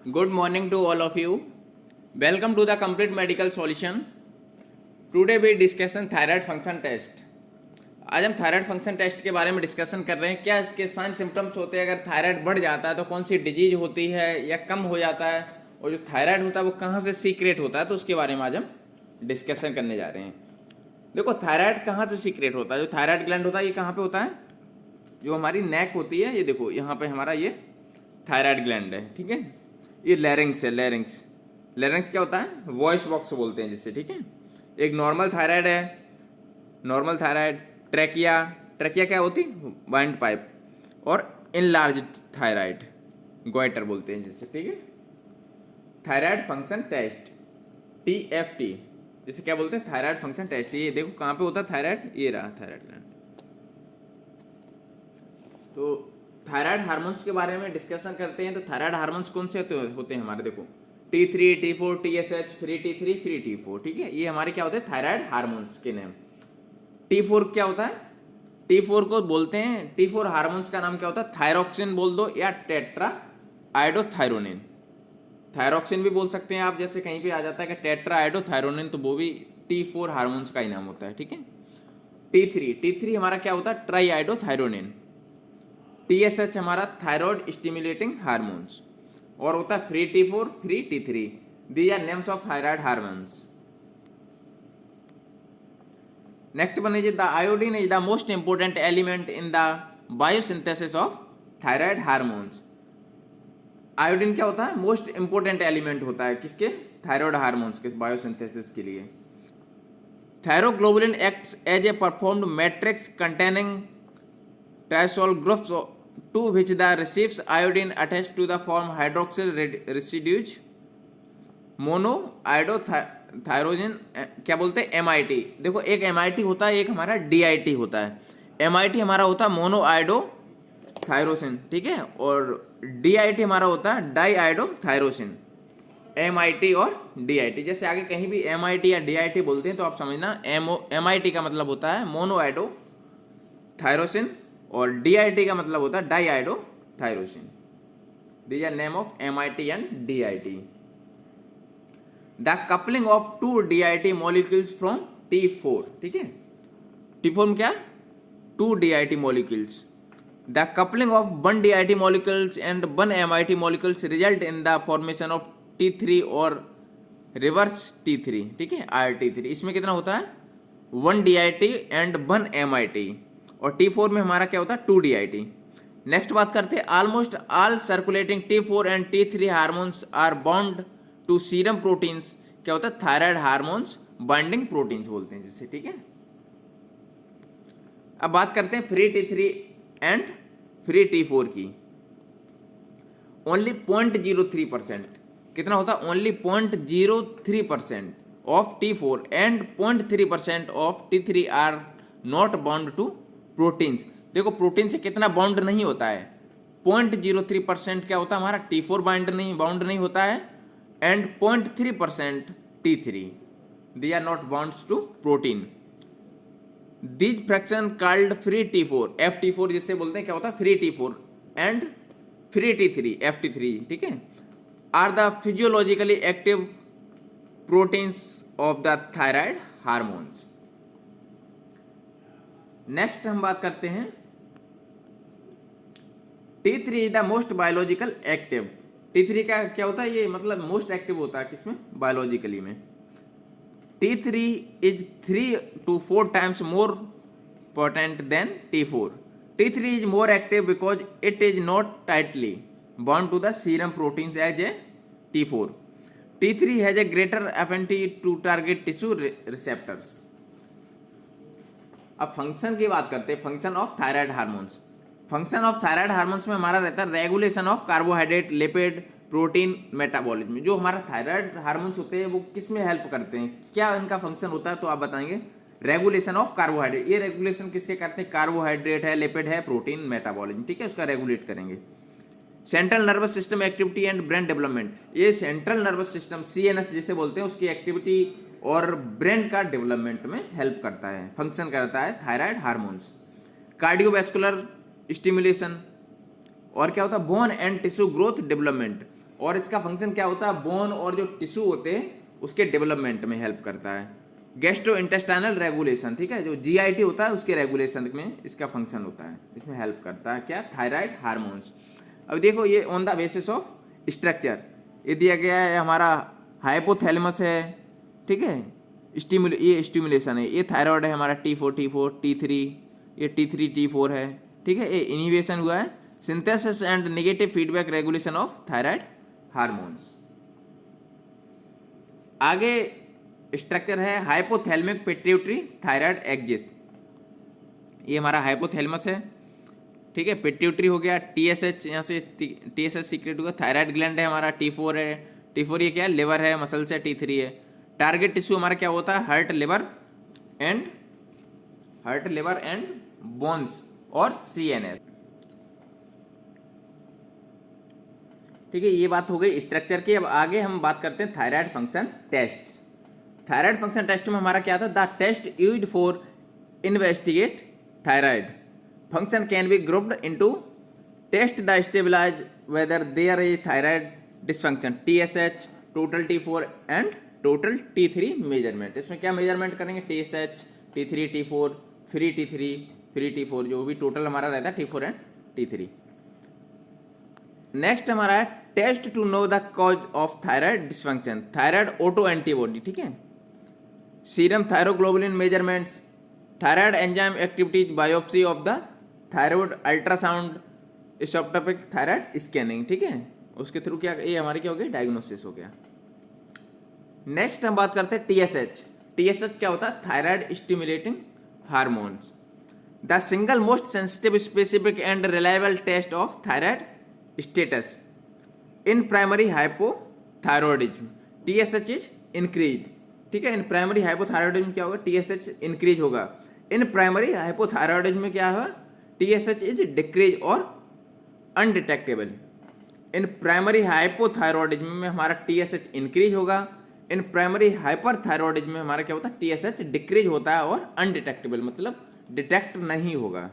Good morning to all of you. Welcome to the complete medical solution. Today we discussion thyroid function test. आज हम thyroid function test के बारे में discussion कर रहे हैं। क्या इसके साइन सिम्टम्स होते हैं, अगर थायराइड बढ़ जाता है तो कौन सी डिजीज होती है या कम हो जाता है, और जो थायराइड होता है वो कहाँ से सीक्रेट होता है, तो उसके बारे में आज हम डिस्कशन करने जा रहे हैं। देखो थायराइड कहाँ से सीक्रेट होता है। जो थायराइड ग्लैंड होता है ये कहाँ पे होता है, जो हमारी नेक होती है, ये देखो यहाँ पे हमारा ये थायराइड ग्लैंड है, ठीक है। ये लैरिंग्स है, लैरिंग्स क्या होता है, वॉइस बॉक्स बोलते हैं जिससे, ठीक है। एक नॉर्मल थायराइड है, नॉर्मल थायराइड, ट्रैकिया क्या होती, वाइंड पाइप, और इनलार्ज थायराइड, गोइटर बोलते हैं जिससे, ठीक है। थायराइड फंक्शन टेस्ट, TFT, जिसे क्या बोलते हैं, थायराइड फंक्शन टेस्ट। ये देखो कहाँ पे होता है थायराइड, ये रहा थायराइड ग्लैंड। तो थायराइड हार्मोन्स के बारे में डिस्कशन करते हैं। तो थायराइड हार्मोन्स कौन से होते हैं हमारे, देखो T3, T4, TSH, free T3, free T4, ठीक है। ये हमारे क्या होते हैं थायराइड हार्मोन्स के नेम। T4 क्या होता है, T4 को बोलते हैं, T4 हार्मोन्स का नाम क्या होता है, थायरोक्सिन बोल दो या टेट्रा आइडोथायरोनिन। थायरोक्सिन भी बोल सकते हैं आप, जैसे कहीं पे आ जाता है कि टेट्रा आइडोथायरोनिन, तो वो भी T4 हार्मोन्स का ही नाम होता है, ठीक है। T3 हमारा क्या होता है, ट्राई आइडोथायरोनिन। TSH हमारा थायराइड स्टिमुलेटिंग हार्मोन्स, और होता है free T4, free T3। These are names of thyroid hormones. Next one is the iodine is the most important element in the biosynthesis of thyroid hormones. Iodine क्या होता है, most important element होता है किसके, thyroid hormones के biosynthesis के लिए। Thyroglobulin acts as a performed matrix containing triazole groups to which the receives iodine attached to the form hydroxyl residues monoiodothyrogen, क्या बोलते हैं, MIT। देखो एक MIT होता है, एक हमारा DIT होता है। MIT हमारा होता है मोनोआइडोथायरोसिन, ठीक है, और DIT हमारा होता है डाईआइडोथायरोसिन। MIT और DIT, जैसे आगे कहीं भी MIT या DIT बोलते हैं तो आप समझना MIT का मतलब होता है मोनोआइडोथायरोसिन, और DIT का मतलब होता है diiodotyrosine. These are name of MIT and DIT। The coupling of two DIT molecules from T4, ठीक है। T4 में क्या, two DIT molecules. The coupling of one DIT molecules and one MIT molecules result in the formation of T3 और reverse T3, ठीक है, RT3। इसमें कितना होता है, one DIT and one MIT, और T4 में हमारा क्या होता है, टू DIT। नेक्स्ट बात करते हैं, almost all circulating T4 and T3 hormones are bound to serum proteins. क्या होता है, थायराइड हार्मोन्स बाइंडिंग प्रोटीन्स बोलते हैं जिसे, ठीक है। अब बात करते हैं free T3 and free T4 की। ओनली 0.03%, कितना होता है, only 0.03% of T4 and 0.3% of T3 are not bound to proteins. देखो प्रोटीन से कितना बाउंड नहीं होता है, 0.03% क्या होता है हमारा, T4 बाउंड नहीं होता है, and 0.3% T3, they are not bounds to protein. This fraction called free T4, FT4 जिससे बोलते हैं, क्या होता है free T4 and free T3, FT3, ठीक है, are the physiologically active proteins of the thyroid hormones. Next हम बात करते हैं, T3 is the most biological active. T3 का क्या होता है, ये मतलब मोस्ट एक्टिव होता है किसमें, बायोलॉजिकली में। T3 is 3 to 4 times more potent than T4। T3 is more active because it is not tightly bound to the serum proteins as a T4। T3 has a greater affinity to target tissue receptors. अब function की बात करते हैं, function of thyroid hormones. Function of thyroid hormones में हमारा रहता है regulation of carbohydrate, lipid, protein metabolism. जो हमारा थायराइड हार्मोन्स होते हैं वो किस में हेल्प करते हैं, क्या इनका फंक्शन होता है, तो आप बताएंगे रेगुलेशन ऑफ कार्बोहाइड्रेट। ये रेगुलेशन किसके करते हैं, कार्बोहाइड्रेट है, लिपिड है, प्रोटीन मेटाबॉलिज्म, ठीक है, उसका रेगुलेट करेंगे। Central nervous system activity and brain development, ये सेंट्रल नर्वस सिस्टम CNS जिसे बोलते हैं, उसकी एक्टिविटी और ब्रेन का डेवलपमेंट में हेल्प करता है, फंक्शन करता है थायराइड हार्मोन्स। कार्डियोवैस्कुलर स्टिमुलेशन, और क्या होता है bone and tissue growth development, और इसका फंक्शन क्या होता है, बोन और जो टिश्यू होते हैं उसके डेवलपमेंट में हेल्प करता है। गैस्ट्रो इंटेस्टाइनल रेगुलेशन, ठीक है, जो जीआईटी होता है उसके रेगुलेशन में इसका फंक्शन होता है, इसमें हेल्प करता है क्या, थायराइड हार्मोन्स। अब देखो ये on the basis of structure ये दिया गया है, हमारा हाइपोथैलेमस है, ठीक है, ये स्टिमुलेशन है, ये थायराइड है हमारा T4 T3, ये T3 T4 है, ठीक है, ये इनिवेशन हुआ है, synthesis and negative feedback regulation of thyroid hormones. आगे स्ट्रक्चर है हाइपोथैलेमिक पिट्यूटरी थायराइड एक्सिस, ये हमारा हाइपोथैलेमस है, ठीक है, पिट्यूटरी हो गया, TSH यहाँ से TSH सीक्रेट हुआ, थायराइड ग्लैंड है हमारा, T4 है, T4 ये क्या है, लिवर है, मसल्स है, T3 है। टारगेट टिश्यू हमारा क्या होता है, हार्ट लिवर एंड बोन्स और CNS, ठीक है, ये बात हो गई स्ट्रक्चर की। अब आगे हम बात करते हैं thyroid function test. Thyroid function test में हमारा क्या था, the test used for investigate thyroid function can be grouped into test the stabilize whether there is thyroid dysfunction, TSH, total T4 and total T3 measurement. इसमें क्या measurement करेंगे, TSH, T3 T4, free T4, जो भी total हमारा रहता है T4 and T3। Next हमारा है test to know the cause of thyroid dysfunction, thyroid auto antibody, ठीक है, serum thyroglobulin measurements, thyroid enzyme activities, biopsy of the thyroid, ultrasound, isotopic thyroid scanning, ठीक है, उसके थ्रू क्या ये हमारी क्या हो गया, डायग्नोसिस हो गया। नेक्स्ट हम बात करते हैं TSH क्या होता है, thyroid stimulating hormones, the single most sensitive specific and reliable test of thyroid status in primary hypothyroidism, TSH is increase, ठीक है, इन प्राइमरी हाइपोथायरॉयडिज्म क्या होगा, TSH इंक्रीज होगा, इन प्राइमरी हाइपोथायरॉयडिज्म में क्या होगा, TSH इज डिक्रीज और अनडिटेक्टेबल। इन प्राइमरी हाइपोथायरॉयडिज्म में हमारा TSH इंक्रीज होगा, इन प्राइमरी हाइपरथायरॉयडिज्म में हमारा क्या होता है, TSH डिक्रीज होता है और अनडिटेक्टेबल, मतलब डिटेक्ट नहीं होगा।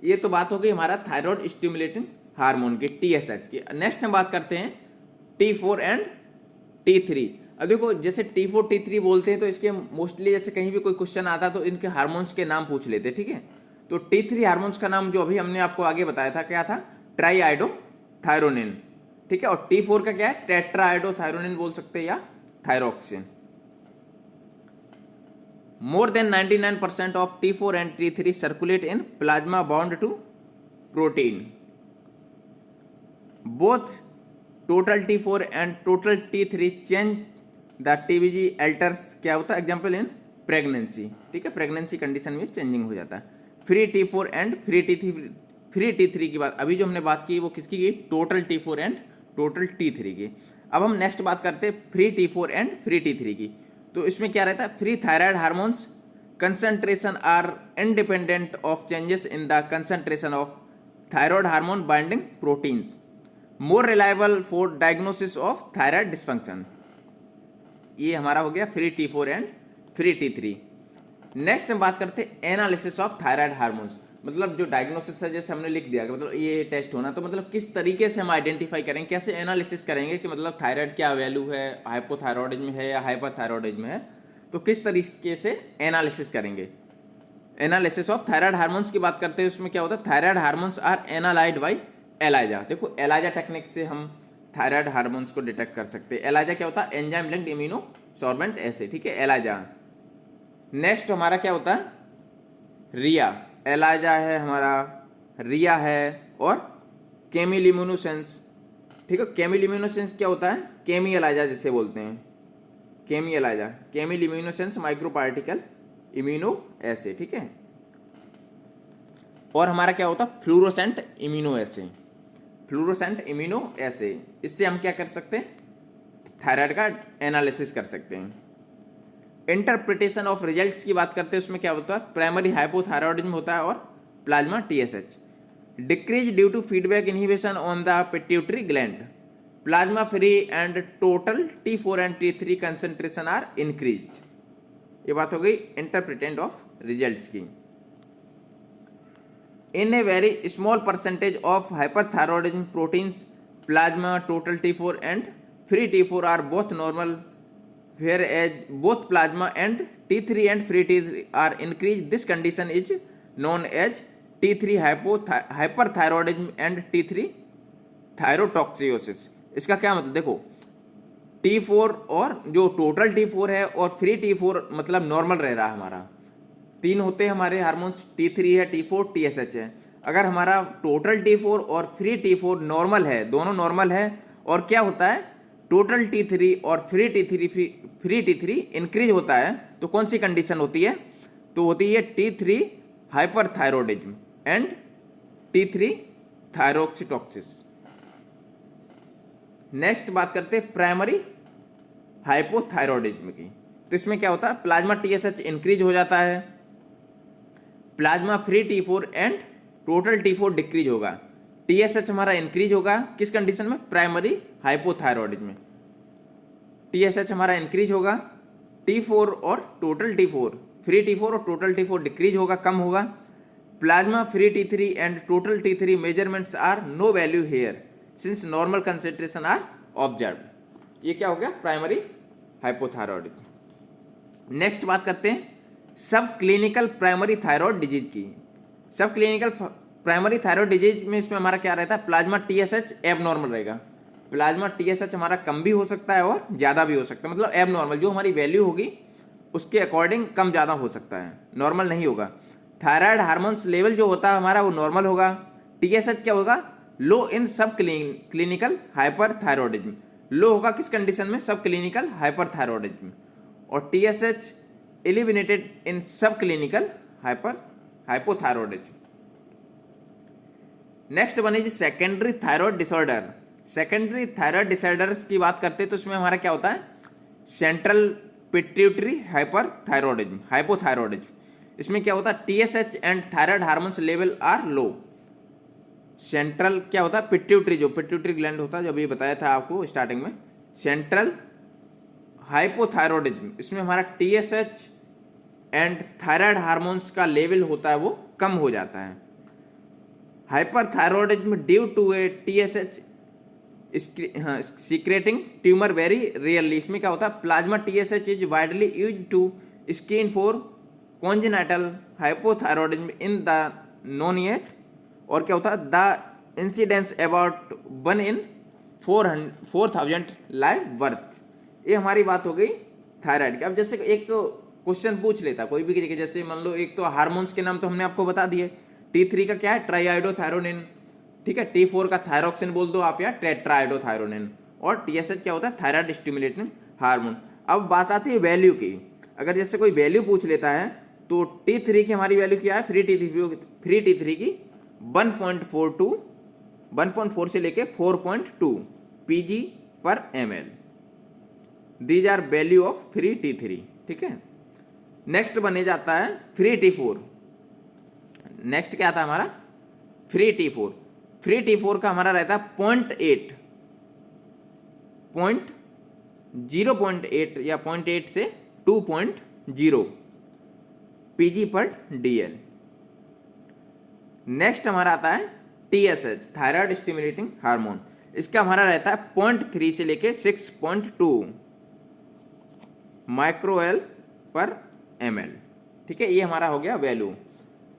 ये तो बात हो गई हमारा थायराइड स्टिमुलेटिंग हार्मोन की, TSH की। नेक्स्ट हम बात करते हैं T4 एंड T3। अब देखो जैसे T4 T3 बोलते हैं तो इसके मोस्टली जैसे कहीं भी कोई क्वेश्चन आता तो इनके हार्मोन्स के नाम पूछ लेते, ठीक है, तो T3 हार्मोन्स का नाम जो अभी हमने आपको आगे बताया था क्या था, ट्राईआइडोथायरोनिन, ठीक है, और T4 का क्या है, टेट्राआइडोथायरोनिन बोल सकते हैं या thyroxine. More than 99% of T4 and T3 circulate in plasma bound to protein. Both total T4 and total T3 change the TBG alters क्या होता है, एग्जाम्पल इन प्रेगनेंसी, ठीक है, प्रेगनेंसी कंडीशन में चेंजिंग हो जाता है। Free T4 and free T3 की बात अभी जो हमने बात की वो किसकी की, total T4 and total T3 की। अब हम नेक्स्ट बात करते हैं free T4 and free T3 की। तो इसमें क्या रहता है, free thyroid hormones concentration are independent of changes in the concentration of thyroid hormone binding proteins, more reliable for diagnosis of thyroid dysfunction. ये हमारा हो गया free T4 and free T3। Next हम बात करते हैं एनालिसिस ऑफ थायराइड हार्मोन्स, मतलब जो डायग्नोसिस है जैसे हमने लिख दिया कि मतलब ये टेस्ट होना, तो मतलब किस तरीके से हम आइडेंटिफाई करेंगे, कैसे एनालिसिस करेंगे कि मतलब थायराइड क्या वैल्यू है, हाइपोथायरॉयडिज्म है या हाइपरथायरॉयडिज्म है, तो किस तरीके से एनालिसिस करेंगे। एनालिसिस ऑफ थायराइड हार्मोन्स की बात करते हैं, उसमें क्या होता है, thyroid hormones are analyzed by ELISA. देखो एलाइजा टेक्निक से हम थायराइड हार्मोन्स को डिटेक्ट कर सकते हैं। एलाइजा क्या होता है, enzyme linked immuno sorbent acid, ठीक है, एलाइजा। नेक्स्ट हमारा क्या होता है, रिया, एलाइजा है हमारा, रिया है, और केमिलिम्यूनोसेंस, ठीक है, केमिलिम्यूनोसेंस क्या होता है, केमी एलाइजा जिसे बोलते हैं, केमी एलाइजा, केमिलिम्यूनोसेंस माइक्रो पार्टिकल इम्यूनो एसे, ठीक है, और हमारा क्या होता है फ्लूरोसेंट इम्यूनो एसे, फ्लूरोसेंट इम्यूनो एसे। इससे हम क्या कर सकते हैं, थायराइड का एनालिसिस कर सकते हैं। इंटरप्रिटेशन ऑफ रिजल्ट्स की बात करते हैं, उसमें क्या होता है, प्राइमरी हाइपोथायरॉयडिज्म होता है और plasma TSH decrease due to feedback inhibition on the pituitary gland, plasma free and total T4 and T3 concentration are increased. ये बात हो गई इंटरप्रिटेंट ऑफ रिजल्ट्स की। In a very small percentage of hyperthyroidism proteins plasma total T4 and free T4 are both normal, whereas both plasma and T3 and free T3 are increased. This condition is known as T3 hyperthyroidism and T3 थायरोटॉक्सियोसिस। इसका क्या मतलब, देखो T4 और जो total T4 है और free T4 मतलब normal रह रहा है हमारा, तीन होते हैं हमारे हार्मोन्स, T3 है, T4, TSH है। अगर हमारा टोटल T4 और फ्री T4 नॉर्मल है, दोनों नॉर्मल है, और क्या होता है टोटल T3 और फ्री T3 इंक्रीज होता है, तो कौन सी कंडीशन होती है, तो होती है T3 hyperthyroidism and T3 थायरोक्सिटॉक्सिस। Next बात करते हैं प्राइमरी हाइपोथायरॉयडिज्म की। तो इसमें क्या होता है, प्लाज्मा TSH इंक्रीज हो जाता है, plasma free T4 and total T4 decrease होगा, TSH हमारा इंक्रीज होगा। किस कंडीशन में, प्राइमरी हाइपोथायरॉयडिज्म में TSH हमारा इंक्रीज होगा, T4 और टोटल T4, फ्री T4 और टोटल T4 डिक्रीज होगा, कम होगा। Plasma free T3 and total T3 measurements are no value here since normal concentration are observed. ये क्या हो गया, प्राइमरी हाइपोथायरॉयडिज्म। नेक्स्ट बात करते हैं सब क्लिनिकल प्राइमरी थायराइड डिजीज की। सब क्लिनिकल प्राइमरी थायराइड डिजीज में इसमें हमारा क्या रहता है, प्लाज्मा TSH एबनॉर्मल रहेगा। प्लाज्मा TSH हमारा कम भी हो सकता है और ज़्यादा भी हो सकता है, मतलब एबनॉर्मल, जो हमारी वैल्यू होगी उसके अकॉर्डिंग कम ज़्यादा हो सकता है, नॉर्मल नहीं होगा। थायराइड हार्मोन्स लेवल जो होता है हमारा वो नॉर्मल होगा। TSH क्या होगा, लो इन सब क्लिनिकल हाइपरथायरॉयडिज्म, लो होगा किस कंडीशन में, सब क्लिनिकल हाइपरथायरॉयडिज्म। और TSH एलिमिनेटेड इन सब clinical hypothyroidism. Next one is secondary thyroid disorder. Secondary thyroid disorders की बात करते हैं तो इसमें हमारा क्या होता है, सेंट्रल पिट्यूटरी हाइपरथायरॉयडिज्म, हाइपोथायरॉयडिज्म। इसमें क्या होता है, TSH and thyroid hormones level are low. Central क्या होता है, पिट्यूटरी, जो पिट्यूटरी ग्लैंड होता है, जब ये बताया था आपको स्टार्टिंग में, सेंट्रल हाइपोथायरॉयडिज्म, इसमें हमारा TSH एंड थायराइड हार्मोन्स का लेवल होता है वो कम हो जाता है। Hyperthyroidism due to a TSH secreting tumour very rarely. इसमें क्या होता है, plasma TSH is widely used to screen for congenital hypothyroidism in the neonate. और क्या होता है, the incidence about 1 in 4,000 live birth. ये हमारी बात हो गई थायराइड की। अब जैसे एक क्वेश्चन पूछ लेता कोई भी, जैसे मान लो एक तो हार्मोन्स के नाम तो हमने आपको बता दिए, T3 का क्या है, ट्राइआइडोथायरोनिन, ठीक है, T4 का थायरोक्सिन बोल दो आप या टेट्राइडोथायरोनिन, और TSH क्या होता है, थायराइड स्टिमुलेटिंग हार्मोन। अब बात आती है वैल्यू की। अगर जैसे कोई वैल्यू पूछ लेता है तो T3 की हमारी वैल्यू क्या है, फ्री T3 की 1.4 से लेके 4.2 pg/ml। These are value of free T3, ठीक है। नेक्स्ट बने जाता है फ्री T4। नेक्स्ट क्या था हमारा, फ्री T4। फ्री T4 का हमारा रहता है 0.8 या 0.8 से 2.0 pg/dl। नेक्स्ट हमारा आता है TSH, थायराइड स्टिमुलेटिंग हार्मोन। इसका हमारा रहता है 0.3 से लेके 6.2 μL/ml, ठीक है। ये हमारा हो गया वैल्यू।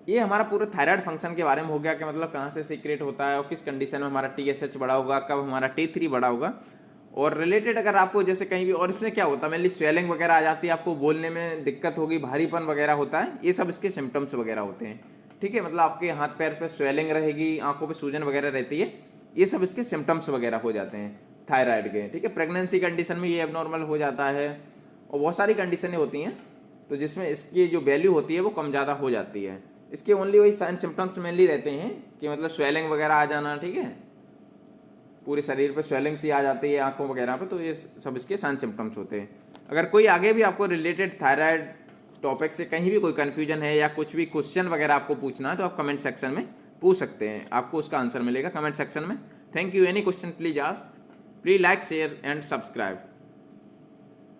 ये हमारा पूरा थायराइड फंक्शन के बारे में हो गया कि मतलब कहाँ से सीक्रेट होता है और किस कंडीशन में हमारा TSH बड़ा होगा, कब हमारा T3 बड़ा होगा। और रिलेटेड अगर आपको जैसे कहीं भी, और इसमें क्या होता है, मेनली स्वेलिंग वगैरह आ जाती है, आपको बोलने में दिक्कत होगी, भारीपन वगैरह होता है, ये सब इसके सिम्टम्स वगैरह होते हैं, ठीक है। मतलब आपके हाथ पैर पे स्वेलिंग रहेगी, आंखों पे सूजन वगैरह रहती है, ये सब इसके सिम्टम्स वगैरह हो जाते हैं थायराइड के, ठीक है। प्रेगनेंसी कंडीशन में ये एबनॉर्मल हो जाता है, और बहुत सारी कंडीशनें होती हैं तो जिसमें इसकी जो वैल्यू होती है वो कम ज़्यादा हो जाती है। इसके ओनली वही साइन सिम्टम्स मेनली रहते हैं कि मतलब स्वेलिंग वगैरह आ जाना, ठीक है, पूरे शरीर पे स्वेलिंग सी आ जाती है आंखों वगैरह पे, तो ये सब इसके साइन सिम्टम्स होते हैं। अगर कोई आगे भी आपको रिलेटेड थायराइड टॉपिक से कहीं भी कोई कन्फ्यूजन है या कुछ भी क्वेश्चन वगैरह आपको पूछना है तो आप कमेंट सेक्शन में पूछ सकते हैं, आपको उसका आंसर मिलेगा कमेंट सेक्शन में। Thank you. Any question please ask, please like share and subscribe.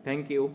Thank you.